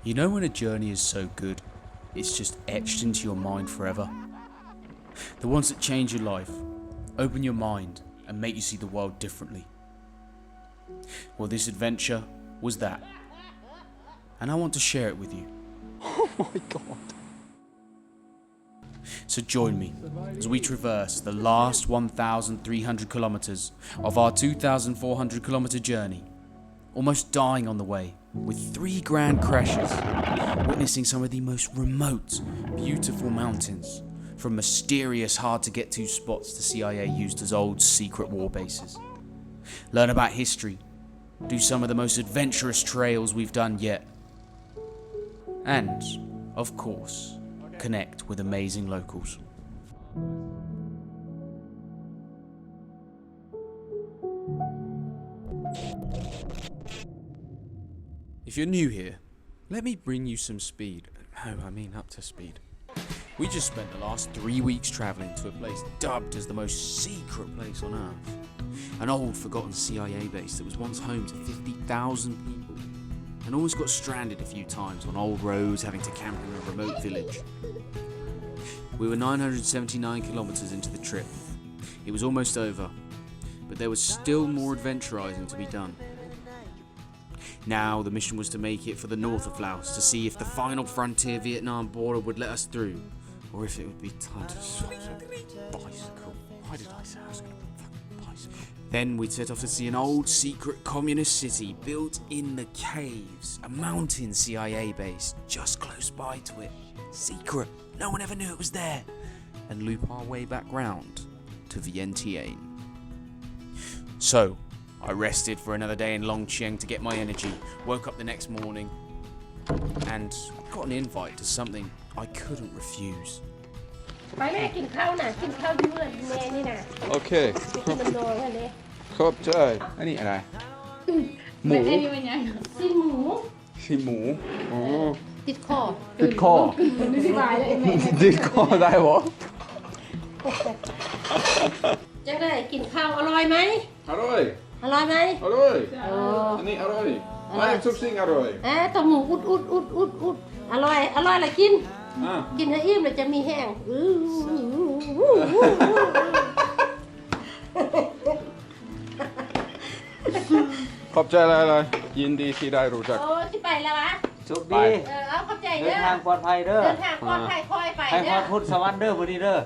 You know when a journey is so good, it's just etched into your mind forever? The ones that change your life, open your mind, and make you see the world differently. Well, this adventure was that. And I want to share it with you. Oh my god. So join me as we traverse the last 1,300 kilometers of our 2,400 kilometer journey, almost dying on the way with 3 grand crashes, witnessing some of the most remote, beautiful mountains, from mysterious hard to get to spots the CIA used as old secret war bases. Learn about history, do some of the most adventurous trails we've done yet, and, of course, connect with amazing locals. If you're new here, let me bring you some speed. No, I mean up to speed. We just spent the last 3 weeks travelling to a place dubbed as the most secret place on Earth. An old forgotten CIA base that was once home to 50,000 people, and almost got stranded a few times on old roads, having to camp in a remote village. We were 979 kilometres into the trip. It was almost over, but there was still more adventurising to be done. Now the mission was to make it for the north of Laos to see if the final frontier Vietnam border would let us through, or if it would be time to switch to the bicycle. Why did I say I was going to fucking bicycle? Then we'd set off to see an old secret communist city built in the caves, a mountain CIA base just close by to it. Secret, no one ever knew it was there, and loop our way back round to Vientiane. So, I rested for another day in Longqiang to get my energy, woke up the next morning, and got an invite to something I couldn't refuse. ไปแม่กินข้าวน่ะกินข้าวที่เพื่อนแม่นี่น่ะ โอเค กินมันโดนกันเลย ขอบใจอันนี้อะไร หมู ซีหมู ชีหมูโอ้ ติดคอ ติดคอ ไม่สบายเลยแม่ ติดคอได้เหรอ จะได้กินข้าวอร่อยไหม อร่อย อร่อยไหม อร่อย อั นนี้อร่อยไม่ทุกสิ่งอร่อย ต้องหมูอุดอร่อยเลยกิน กินให้อิ่มเลยจะมีแห้ง ขอบใจอะไรยินดีที่ได้รู้จัก โอ้ที่ไปแล้ววะ โชคดี เอาขอบใจ เดิ เด้ น อ ทางปลอดภัยเด้อ เดินทางปลอดภัยค่อยไป ให้พ เด้ อ อ ดพุทธสวรรค์เด้อวันนี้เด้อ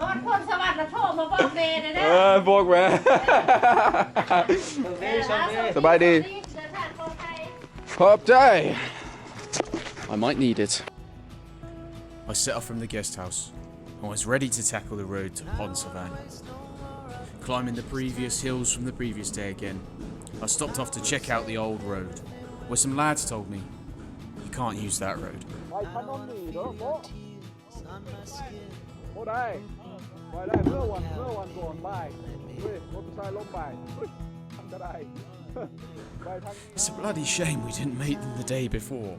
รอดพ้นสวัสดิ์แล้วโทรมาบอกเมย์นะนะ บอกแม่ โชคดีโชคดี สบายดี เดินทางปลอดภัย ขอบใจ I might need it. I set off from the guest house and was ready to tackle the road to Pont Savan. Climbing the previous hills from the previous day again, I stopped off to check out the old road, where some lads told me, you can't use that road. โอ้ได้ไปได้เมื่อวันก่อนบ่ายเฮ้ยมอเตอร์ไซค์ล้มไปทำก็ได้ It's a bloody shame we didn't meet them the day before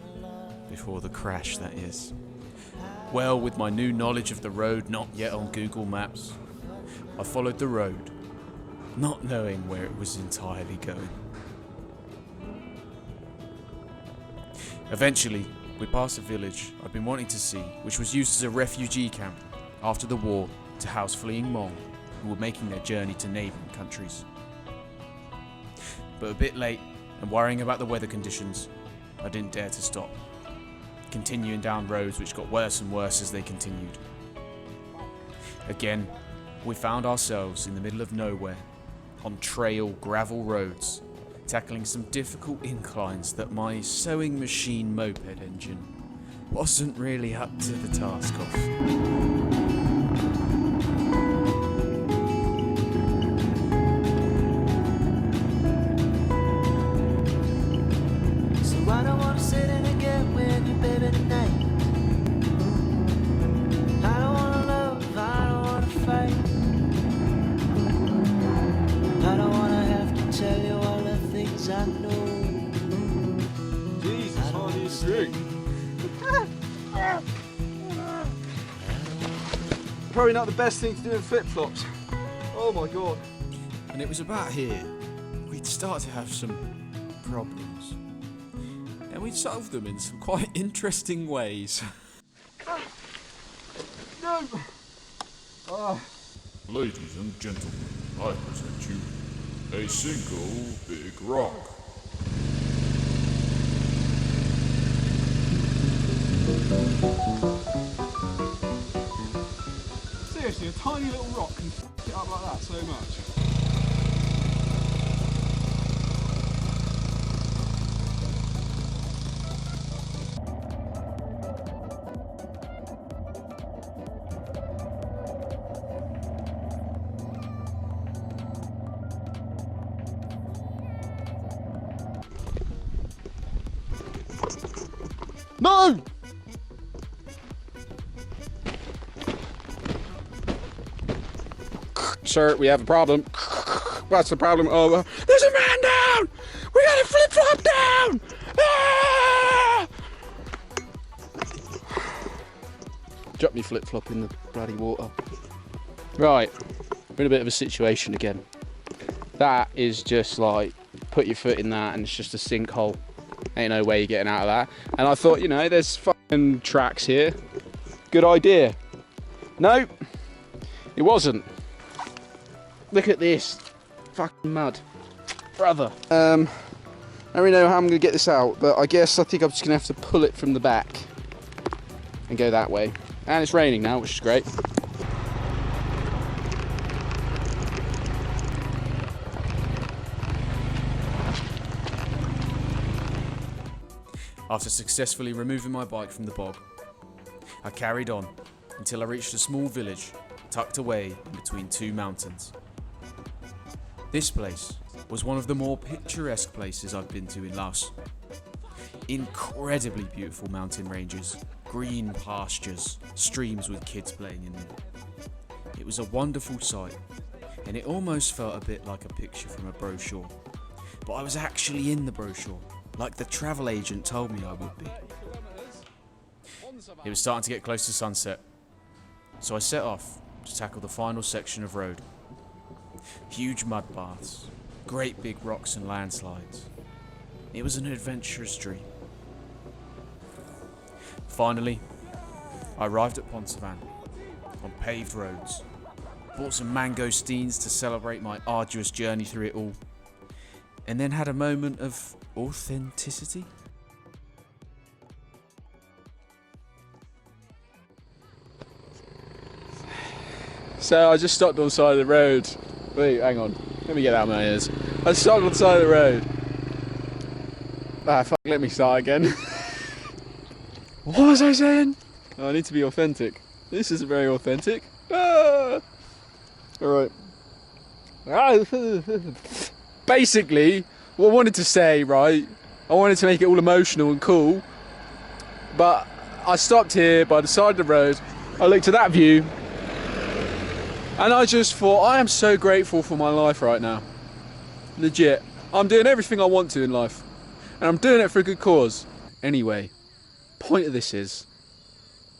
the crash, that is. Well, with my new knowledge of the road not yet on Google Maps, I followed the road, not knowing where it was entirely going. Eventually, we passed a village I'd been wanting to see, which was used as a refugee camp after the war to house fleeing Hmong who were making their journey to neighbouring countries. But a bit late, and worrying about the weather conditions, I didn't dare to stop, continuing down roads which got worse and worse as they continued. Again, we found ourselves in the middle of nowhere, on trail gravel roads, tackling some difficult inclines that my sewing machine moped engine wasn't really up to the task of. I don't wanna sit in and get with you, baby, tonight. I don't wanna love, I don't wanna fight. I don't wanna have to tell you all the things I know. Jesus, how do you drink? Probably not the best thing to do in flip-flops. Oh my god. And it was about here we'd start to have some problems. and we solved them in some quite interesting ways. Ladies and gentlemen, I present you a single big rock. Seriously, a tiny little rock can f it up like that so much. No! Sir, we have a problem. What's the problem? Oh, there's a man down! We got a flip-flop down! Ah! Drop me flip-flop in the bloody water. Right, we're in a bit of a situation again. That is just like, put your foot in that and it's just a sinkhole. Ain't no way you're getting out of that. And I thought, you know, there's fucking tracks here. Good idea. No, it wasn't. Look at this. Fucking mud. Brother. I don't really know how I'm going to get this out, but I think I'm just going to have to pull it from the back and go that way. And it's raining now, which is great. After successfully removing my bike from the bog, I carried on until I reached a small village tucked away in between two mountains. This place was one of the more picturesque places I've been to in Laos. Incredibly beautiful mountain ranges, green pastures, streams with kids playing in them. It was a wonderful sight, and it almost felt a bit like a picture from a brochure. But I was actually in the brochure, like the travel agent told me I would be. It was starting to get close to sunset, so I set off to tackle the final section of road. Huge mud baths, great big rocks and landslides. It was an adventurous dream. Finally, I arrived at Ponsavan on paved roads, bought some mangosteens to celebrate my arduous journey through it all, and then had a moment of authenticity. So I just stopped on the side of the road. Wait, hang on. Let me get out of my ears. I stopped on the side of the road. Ah, fuck, let me start again. What was I saying? Oh, I need to be authentic. This isn't very authentic. Ah! Alright. Basically, what I wanted to say, right, I wanted to make it all emotional and cool, but I stopped here by the side of the road, I looked at that view, and I just thought, I am so grateful for my life right now. Legit. I'm doing everything I want to in life, and I'm doing it for a good cause. Anyway, point of this is,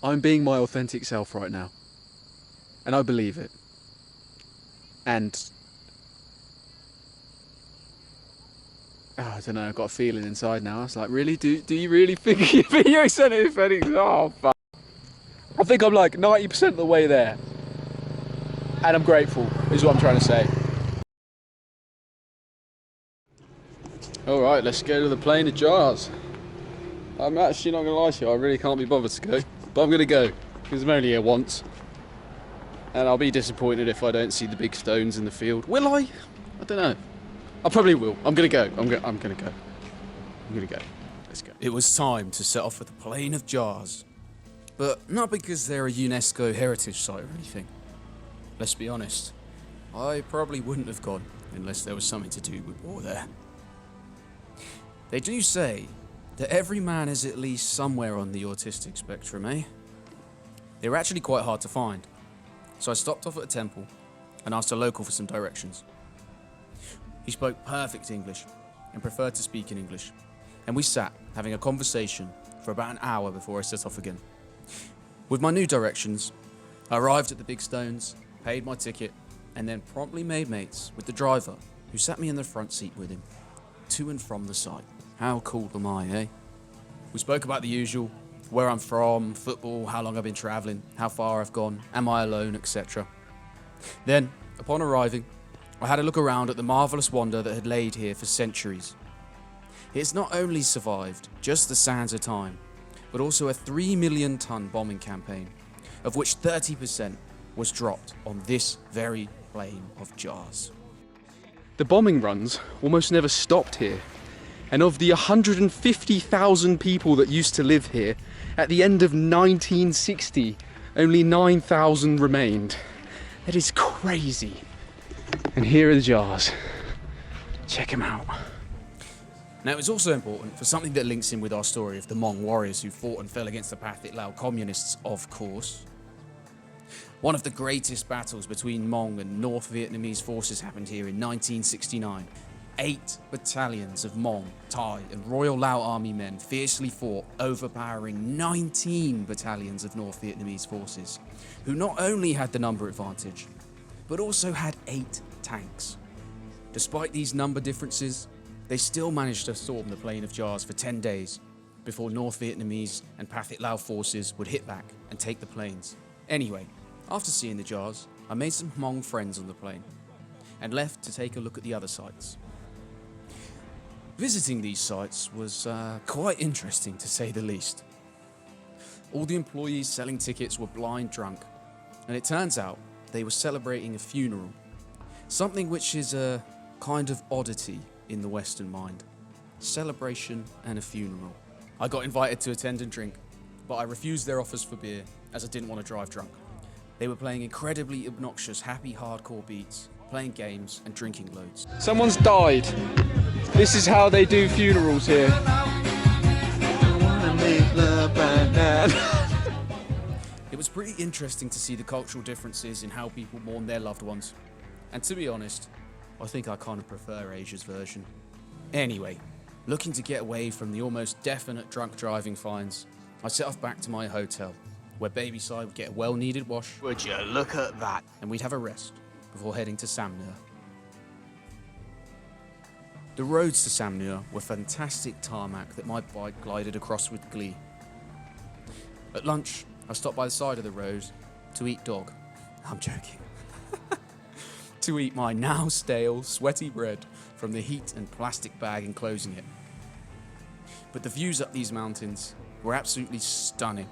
I'm being my authentic self right now, and I believe it. And I don't know, I've got a feeling inside now. I was like, really? Do you really think you're being authentic? Oh, fuck. I think I'm like 90% of the way there. And I'm grateful, is what I'm trying to say. Alright, let's go to the Plain of Jars. I'm actually not going to lie to you, I really can't be bothered to go. But I'm going to go, because I'm only here once. And I'll be disappointed if I don't see the big stones in the field. Will I? I don't know. I probably will. I'm going to go. I'm going to go. I'm going to go. Let's go. It was time to set off for the Plain of Jars. But not because they're a UNESCO heritage site or anything. Let's be honest, I probably wouldn't have gone unless there was something to do with war there. They do say that every man is at least somewhere on the autistic spectrum, eh? They were actually quite hard to find, so I stopped off at a temple and asked a local for some directions. He spoke perfect English and preferred to speak in English, and we sat having a conversation for about an hour before I set off again. With my new directions, I arrived at the big stones, paid my ticket, and then promptly made mates with the driver, who sat me in the front seat with him, to and from the site. How cool am I, eh? We spoke about the usual, where I'm from, football, how long I've been travelling, how far I've gone, am I alone, etc. Then, upon arriving, I had a look around at the marvellous wonder that had laid here for centuries. It's not only survived just the sands of time, but also a 3 million ton bombing campaign, of which 30% was dropped on this very plain of jars. The bombing runs almost never stopped here, and of the 150,000 people that used to live here, at the end of 1960, only 9,000 remained. That is crazy. And here are the jars. Check them out. Now, it was also important for something that links in with our story of the Hmong warriors who fought and fell against the Pathet Lao communists, of course. One of the greatest battles between Hmong and North Vietnamese forces happened here in 1969. 8 battalions of Hmong, Thai and Royal Lao Army men fiercely fought, overpowering 19 battalions of North Vietnamese forces, who not only had the number advantage, but also had 8 tanks. Despite these number differences, they still managed to storm the Plain of Jars for 10 days before North Vietnamese and Pathet Lao forces would hit back and take the plains. Anyway, after seeing the jars, I made some Hmong friends on the plain and left to take a look at the other sites. Visiting these sites was quite interesting, to say the least. All the employees selling tickets were blind drunk, and it turns out they were celebrating a funeral, something which is a kind of oddity in the Western mind. Celebration and a funeral. I got invited to attend and drink, but I refused their offers for beer as I didn't want to drive drunk. They were playing incredibly obnoxious, happy hardcore beats, playing games and drinking loads. Someone's died. This is how they do funerals here. It was pretty interesting to see the cultural differences in how people mourn their loved ones. And to be honest, I think I kind of prefer Asia's version. Anyway, looking to get away from the almost definite drunk driving fines, I set off back to my hotel, where Baby Sai would get a well-needed wash. Would you look at that? And we'd have a rest before heading to Sam Nur. The roads to Sam Nur were fantastic tarmac that my bike glided across with glee. At lunch, I stopped by the side of the road to eat dog. I'm joking. To eat my now stale, sweaty bread from the heat and plastic bag enclosing it. But the views up these mountains were absolutely stunning,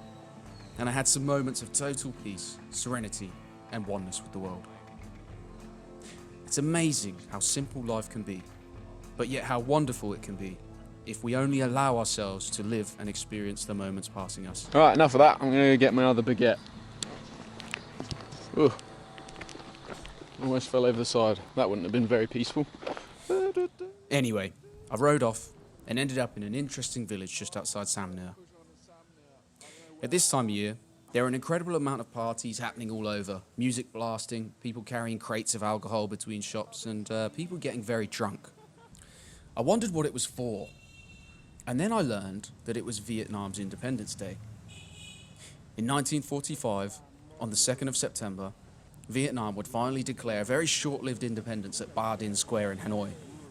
and I had some moments of total peace, serenity, and oneness with the world. It's amazing how simple life can be, but yet how wonderful it can be if we only allow ourselves to live and experience the moments passing us. All right, enough of that. I'm going to get my other baguette. Ooh. Almost fell over the side. That wouldn't have been very peaceful. Anyway, I rode off and ended up in an interesting village just outside Sam Nur. At this time of year, there are an incredible amount of parties happening all over, music blasting, people carrying crates of alcohol between shops, and people getting very drunk. I wondered what it was for, and then I learned that it was Vietnam's Independence Day. In 1945, on the 2nd of September, Vietnam would finally declare a very short-lived independence at Ba Dinh Square in Hanoi.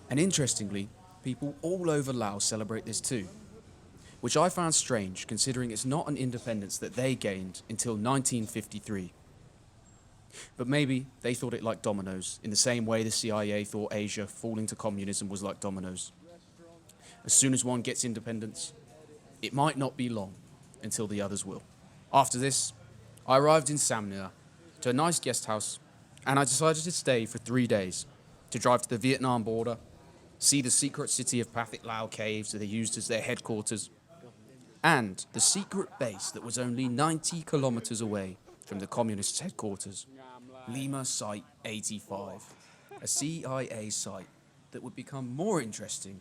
And interestingly, people all over Laos celebrate this too, which I found strange considering it's not an independence that they gained until 1953. But maybe they thought it like dominoes, in the same way the CIA thought Asia falling to communism was like dominoes. As soon as one gets independence, it might not be long until the others will. After this, I arrived in Sam Nur, to a nice guest house, and I decided to stay for 3 days, to drive to the Vietnam border, see the secret city of Pathet Lao caves that they used as their headquarters, and the secret base that was only 90 kilometers away from the communists' headquarters, Lima Site 85, a CIA site that would become more interesting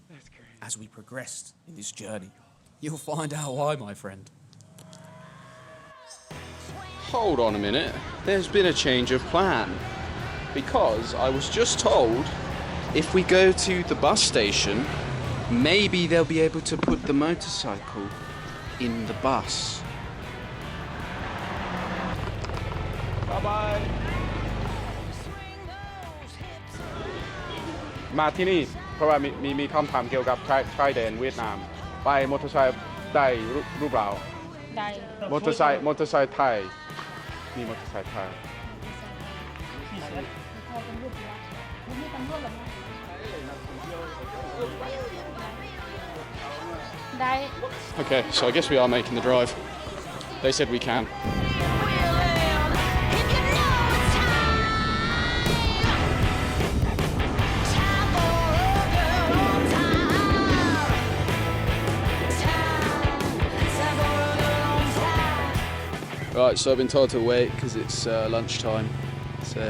as we progressed in this journey. You'll find out why, my friend. Hold on a minute. There's been a change of plan. Because I was just told if we go to the bus station, maybe they'll be able to put the motorcycle in the bus. Bye-bye มาที่นี่เพราะว่ามีคำถามเกี่ยวกับชายแดนเวียดนามไปมอเตอร์ไซค์ ใดรูปเรา ใด มอเตอร์ไซค์ไทยนี่มอเตอร์ไซค์ไทย ได้ Okay, so I guess we are making the drive. They said we can. Right, so I've been told to wait because it's lunchtime. So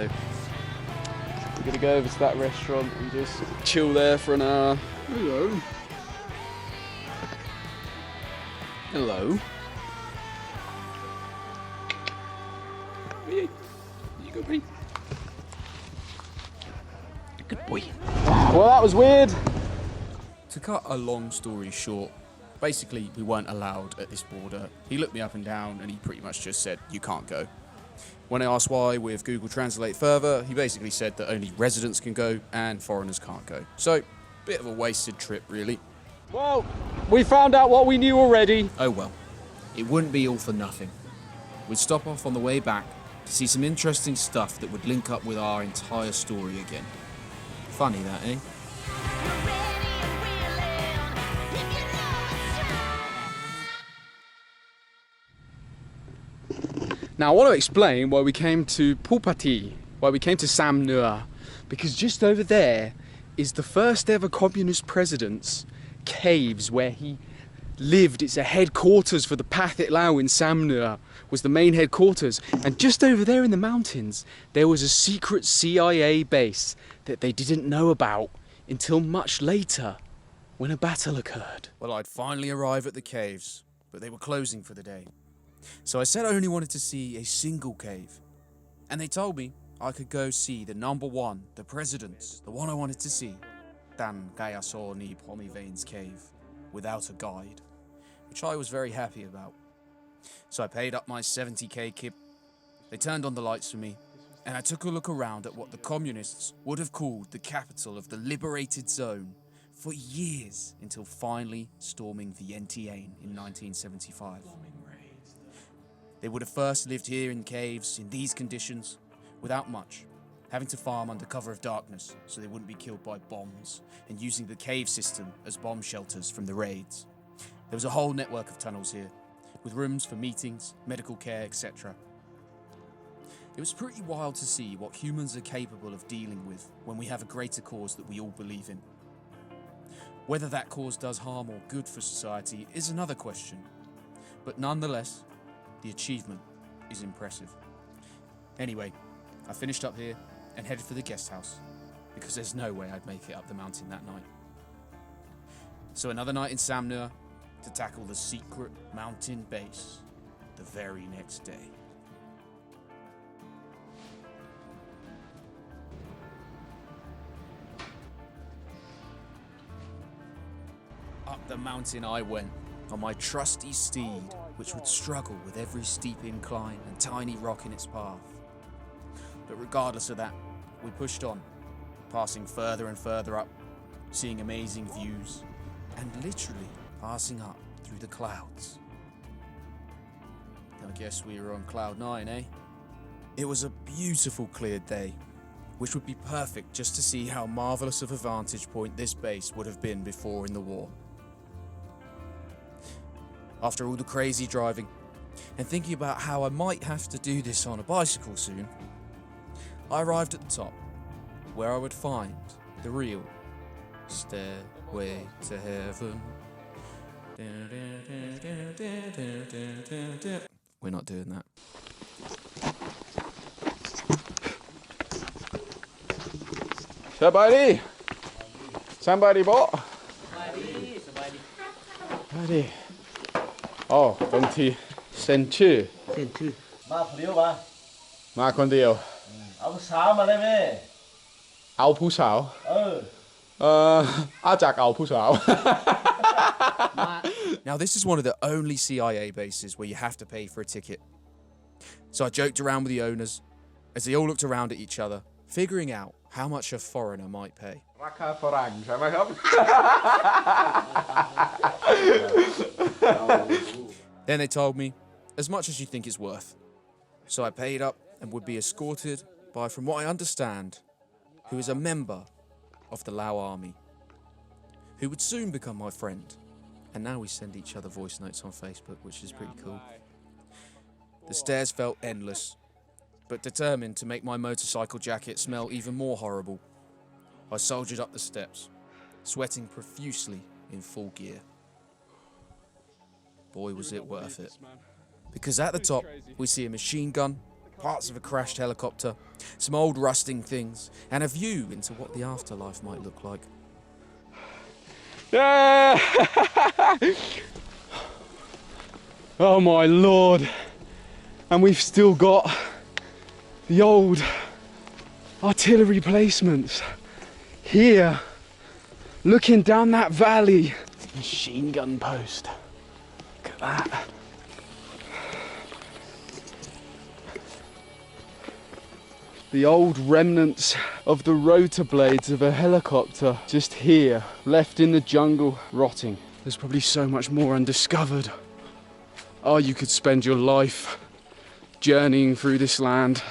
we're gonna go over to that restaurant and just chill there for an hour. Hello. Hello. You go, Pete. Good boy. Well, that was weird. To cut a long story short, basically we weren't allowed at this border. He looked me up and down and he pretty much just said, you can't go. When I asked why with Google Translate further, he basically said that only residents can go and foreigners can't go. So, bit of a wasted trip really. Well, we found out what we knew already. Oh well, it wouldn't be all for nothing. We'd stop off on the way back to see some interesting stuff that would link up with our entire story again. Funny that, eh? Now I want to explain why we came to Pulpati, why we came to Sam Nua, because just over there is the first ever communist president's caves where he lived. It's a headquarters for the Pathet Lao in Sam Nua, was the main headquarters. And just over there in the mountains, there was a secret CIA base that they didn't know about until much later, when a battle occurred. Well, I'd finally arrive at the caves, but they were closing for the day. So I said I only wanted to see a single cave. And they told me I could go see the number one, the president's, the one I wanted to see, Dan Gayasoni Pomivane's cave, without a guide, which I was very happy about. So I paid up my 70k kip, they turned on the lights for me, and I took a look around at what the communists would have called the capital of the liberated zone for years, until finally storming Vientiane in 1975. They would have first lived here in caves, in these conditions, without much, having to farm under cover of darkness so they wouldn't be killed by bombs, and using the cave system as bomb shelters from the raids. There was a whole network of tunnels here, with rooms for meetings, medical care, etc. It was pretty wild to see what humans are capable of dealing with when we have a greater cause that we all believe in. Whether that cause does harm or good for society is another question, but nonetheless, the achievement is impressive. Anyway, I finished up here and headed for the guest house, because there's no way I'd make it up the mountain that night. So another night in Sam Nua to tackle the secret mountain base the very next day. Up the mountain I went, on my trusty steed, which would struggle with every steep incline and tiny rock in its path. But regardless of that, we pushed on, passing further and further up, seeing amazing views, and literally passing up through the clouds. I guess we were on cloud 9, eh? It was a beautiful clear day, which would be perfect just to see how marvellous of a vantage point this base would have been before in the war. After all the crazy driving, and thinking about how I might have to do this on a bicycle soon, I arrived at the top, where I would find the real stairway to heaven. We're not doing that. Somebody bought. Somebody. Oh, บางทีเซ็นชื่อ มาคนเดียววะ มาคนเดียว เอาสาวมาเลยแม่ เอาผู้สาว อาจากเอาผู้สาว Now this is one of the only CIA bases where you have to pay for a ticket. So I joked around with the owners as they all looked around at each other, figuring out how much a foreigner might pay. ราคาฝรั่งใช่ไหมครับ Then they told me, as much as you think it's worth. So I paid up and would be escorted by, from what I understand, who is a member of the Lao army, who would soon become my friend. And now we send each other voice notes on Facebook, which is pretty cool. The stairs felt endless, but determined to make my motorcycle jacket smell even more horrible, I soldiered up the steps, sweating profusely in full gear. Boy, was it worth it. Because at the top, we see a machine gun, parts of a crashed helicopter, some old rusting things, and a view into what the afterlife might look like. Oh my lord. And we've still got the old artillery placements here, looking down that valley. Machine gun post. Look at that. The old remnants of the rotor blades of a helicopter just here, left in the jungle, rotting. There's probably so much more undiscovered. Oh, you could spend your life journeying through this land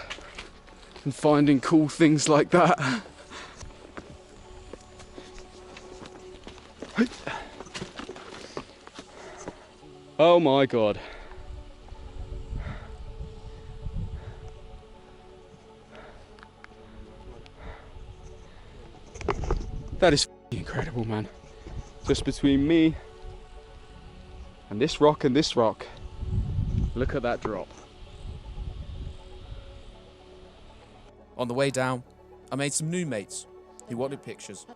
and finding cool things like that. Oh my god. That is incredible, man. Just between me and this rock, look at that drop. On the way down, I made some new mates who wanted pictures.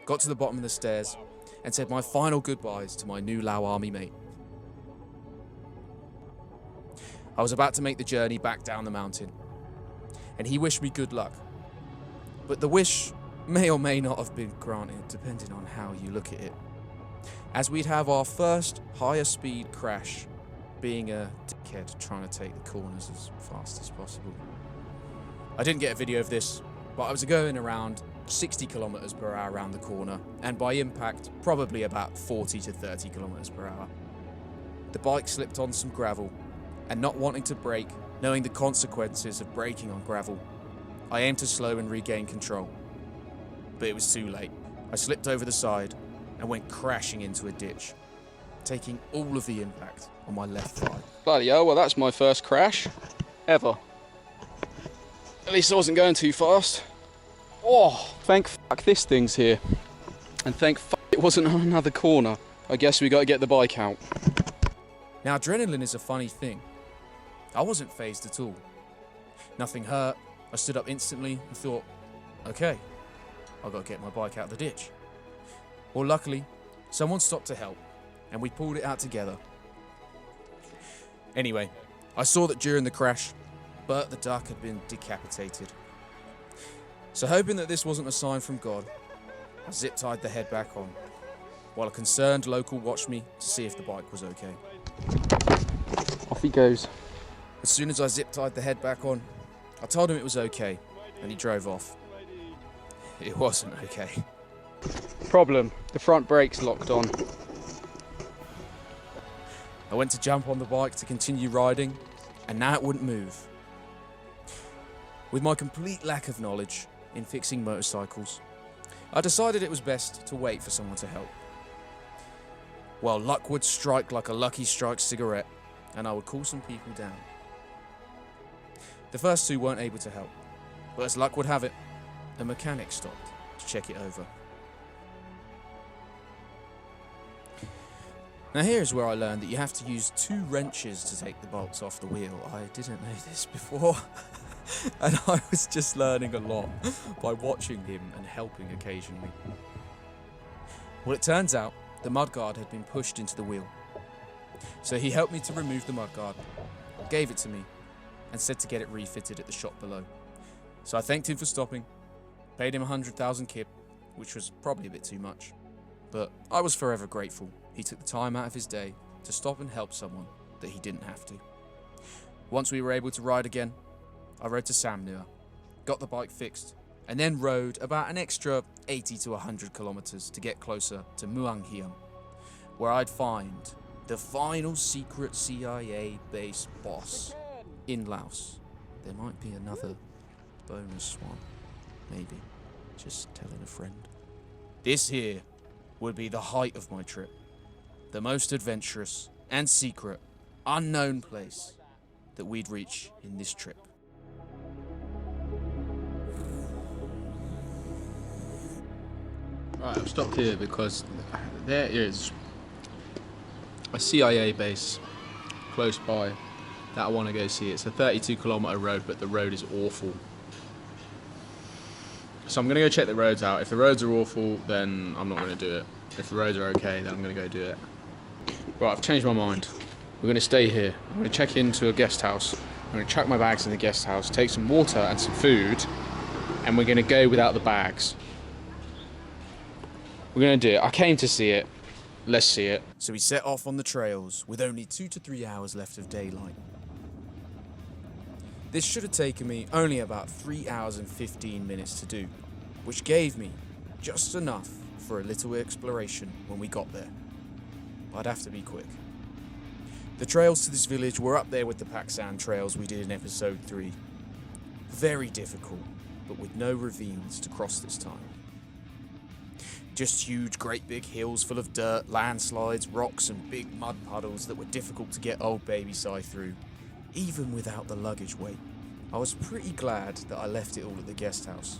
Got to the bottom of the stairs and said my final goodbyes to my new Lao army mate. I was about to make the journey back down the mountain, and he wished me good luck. But the wish may or may not have been granted, depending on how you look at it, as we'd have our first higher speed crash, being a dickhead trying to take the corners as fast as possible. I didn't get a video of this, but I was going around 60 kilometers per hour around the corner, and by impact, probably about 40 to 30 kilometers per hour. The bike slipped on some gravel, and not wanting to brake, knowing the consequences of braking on gravel, I aimed to slow and regain control. But it was too late. I slipped over the side and went crashing into a ditch, taking all of the impact on my left thigh. Bloody hell, well that's my first crash ever. At least I wasn't going too fast. Oh, thank fuck this thing's here. And thank fuck it wasn't on another corner. I guess we gotta get the bike out. Now adrenaline is a funny thing. I wasn't fazed at all. Nothing hurt. I stood up instantly and thought, okay, I've got to get my bike out of the ditch. Well, luckily, someone stopped to help, and we pulled it out together. Anyway, I saw that during the crash, Bert the duck had been decapitated. So hoping that this wasn't a sign from God, I zip-tied the head back on, while a concerned local watched me to see if the bike was okay. Off he goes. As soon as I zip-tied the head back on, I told him it was okay, and he drove off. It wasn't okay. Problem, the front brake's locked on. I went to jump on the bike to continue riding, and now it wouldn't move. With my complete lack of knowledge in fixing motorcycles, I decided it was best to wait for someone to help. Well, luck would strike like a Lucky Strike cigarette, and I would call some people down. The first two weren't able to help, but as luck would have it, a mechanic stopped to check it over. Now here's where I learned that you have to use 2 wrenches to take the bolts off the wheel. I didn't know this before, and I was just learning a lot by watching him and helping occasionally. Well, it turns out the mudguard had been pushed into the wheel. So he helped me to remove the mudguard, gave it to me, and said to get it refitted at the shop below. So I thanked him for stopping, paid him 100,000 kip, which was probably a bit too much, but I was forever grateful he took the time out of his day to stop and help someone that he didn't have to. Once we were able to ride again, I rode to Samnur, got the bike fixed, and then rode about an extra 80 to 100 kilometers to get closer to Muanghiam, where I'd find the final secret CIA base boss in Laos. There might be another bonus one, maybe. Just telling a friend. This here would be the height of my trip. The most adventurous and secret, unknown place that we'd reach in this trip. Right, I've stopped here because there is a CIA base close by that I want to go see. It's a 32-kilometer road, but the road is awful. So I'm going to go check the roads out. If the roads are awful, then I'm not going to do it. If the roads are okay, then I'm going to go do it. Right, I've changed my mind. We're going to stay here. I'm going to check into a guest house. I'm going to chuck my bags in the guest house, take some water and some food, and we're going to go without the bags. We're going to do it. I came to see it. Let's see it. So we set off on the trails with only 2 to 3 hours left of daylight. This should have taken me only about 3 hours and 15 minutes to do, which gave me just enough for a little exploration when we got there. I'd have to be quick. The trails to this village were up there with the Pakistan trails we did in episode 3. Very difficult, but with no ravines to cross this time. Just huge, great big hills full of dirt, landslides, rocks and big mud puddles that were difficult to get old baby Si through, even without the luggage weight. I was pretty glad that I left it all at the guest house.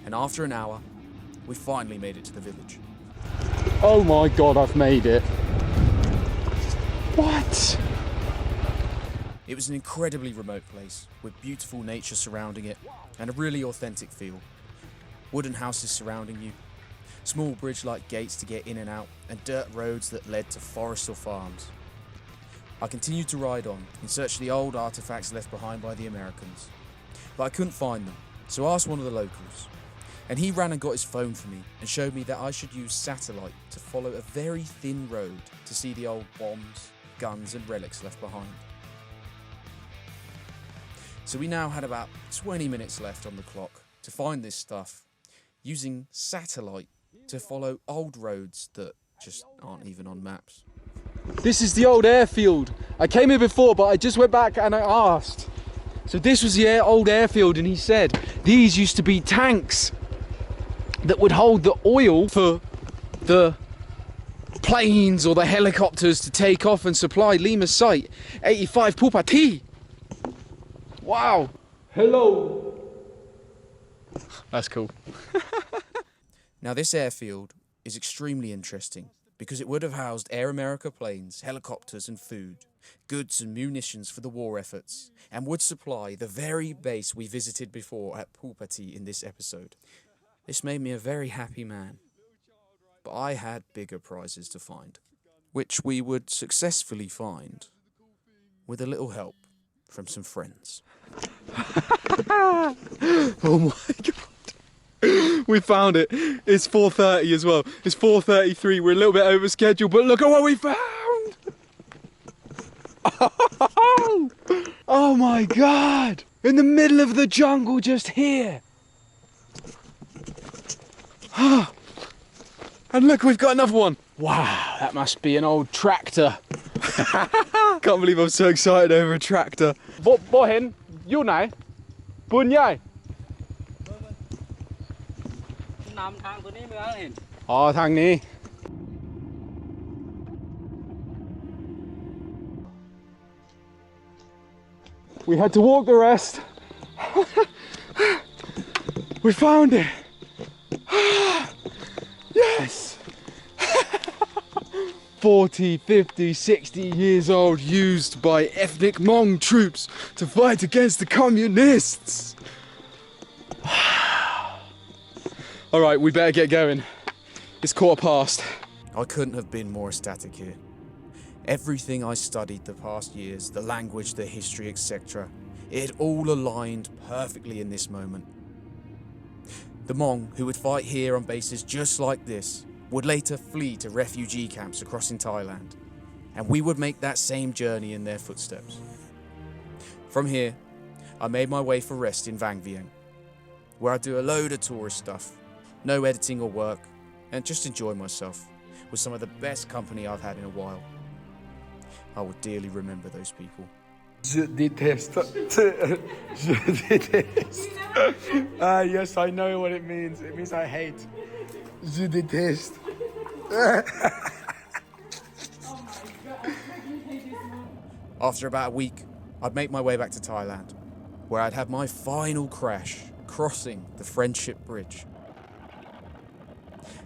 And after an hour, we finally made it to the village. Oh my god, I've made it. What? It was an incredibly remote place, with beautiful nature surrounding it, and a really authentic feel. Wooden houses surrounding you, small bridge-like gates to get in and out, and dirt roads that led to forests or farms. I continued to ride on, in search of the old artifacts left behind by the Americans. But I couldn't find them, so I asked one of the locals. And he ran and got his phone for me, and showed me that I should use satellite to follow a very thin road to see the old bombs, guns and relics left behind. So we now had about 20 minutes left on the clock to find this stuff, using satellite to follow old roads that just aren't even on maps. This is the old airfield. I came here before, but I just went back and I asked. So this was the old airfield, and he said these used to be tanks that would hold the oil for the planes or the helicopters to take off and supply Lima's site, 85 Pupati. Wow. Hello. That's cool. Now this airfield is extremely interesting because it would have housed Air America planes, helicopters and food, goods and munitions for the war efforts, and would supply the very base we visited before at Pupati in this episode. This made me a very happy man, but I had bigger prizes to find, which we would successfully find with a little help from some friends. Oh my god. We found it. It's 4:30 as well. It's 4:33. We're a little bit over schedule, but look at what we found. Oh my god. In the middle of the jungle just here. And look, we've got another one. Wow, that must be an old tractor. Can't believe I'm so excited over a tractor. Bo hen, you nai? Bun yai? Oh, thang ni. We had to walk the rest. We found it. Yes. 40, 50, 60 years old, used by ethnic Hmong troops to fight against the communists. All right, we better get going. It's 1:15. I couldn't have been more ecstatic here. Everything I studied the past years, the language, the history, etc., it had all aligned perfectly in this moment. The Hmong, who would fight here on bases just like this, would later flee to refugee camps across in Thailand, and we would make that same journey in their footsteps. From here, I made my way for rest in Vang Vieng, where I'd do a load of tourist stuff, no editing or work, and just enjoy myself with some of the best company I've had in a while. I will dearly remember those people. Je déteste. Je déteste. Ah, yes, I know what it means. It means I hate. Je déteste. After about a week, I'd make my way back to Thailand, where I'd have my final crash crossing the Friendship Bridge.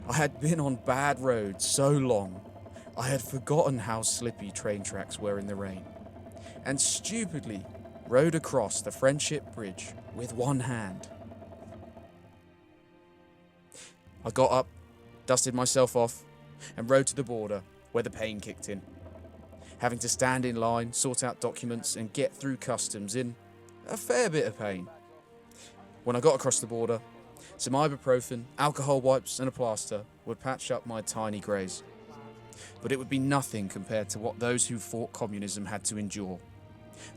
I had been on bad roads so long, I had forgotten how slippy train tracks were in the rain, and stupidly rode across the Friendship Bridge with one hand. I got up, dusted myself off, and rode to the border, where the pain kicked in. Having to stand in line, sort out documents, and get through customs in a fair bit of pain. When I got across the border, some ibuprofen, alcohol wipes, and a plaster would patch up my tiny graze. But it would be nothing compared to what those who fought communism had to endure.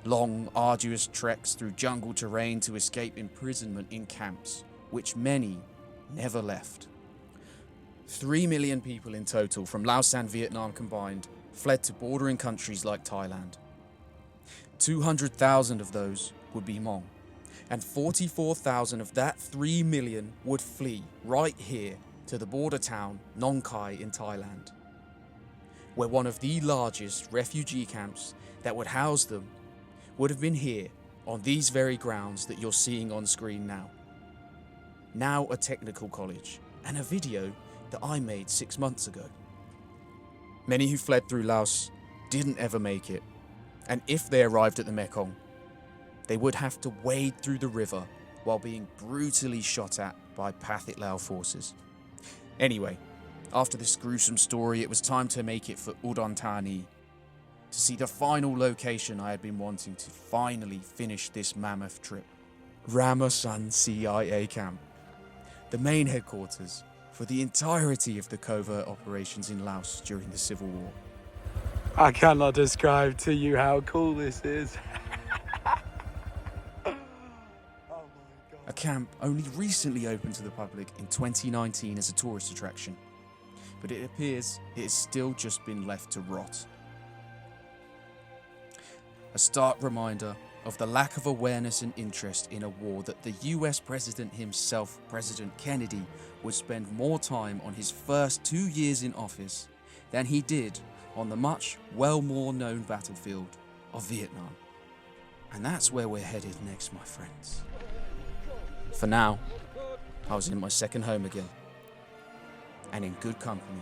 Long, arduous treks through jungle terrain to escape imprisonment in camps, which many never left. 3 million people in total from Laos and Vietnam combined fled to bordering countries like Thailand. 200,000 of those would be Hmong, and 44,000 of that 3 million would flee right here to the border town Nong Khai in Thailand, where one of the largest refugee camps that would house them would have been here on these very grounds that you're seeing on screen now. Now a technical college, and a video that I made 6 months ago. Many who fled through Laos didn't ever make it, and if they arrived at the Mekong, they would have to wade through the river while being brutally shot at by Pathet Lao forces. Anyway, after this gruesome story, it was time to make it for Udon Thani, to see the final location I had been wanting to finally finish this mammoth trip. Ramasan CIA camp, the main headquarters for the entirety of the covert operations in Laos during the Civil War. I cannot describe to you how cool this is. A camp only recently opened to the public in 2019 as a tourist attraction, but it appears it has still just been left to rot. A stark reminder of the lack of awareness and interest in a war that the US president himself, President Kennedy, would spend more time on his first 2 years in office than he did on the much more known battlefield of Vietnam. And that's where we're headed next, my friends. For now, I was in my second home again, and in good company.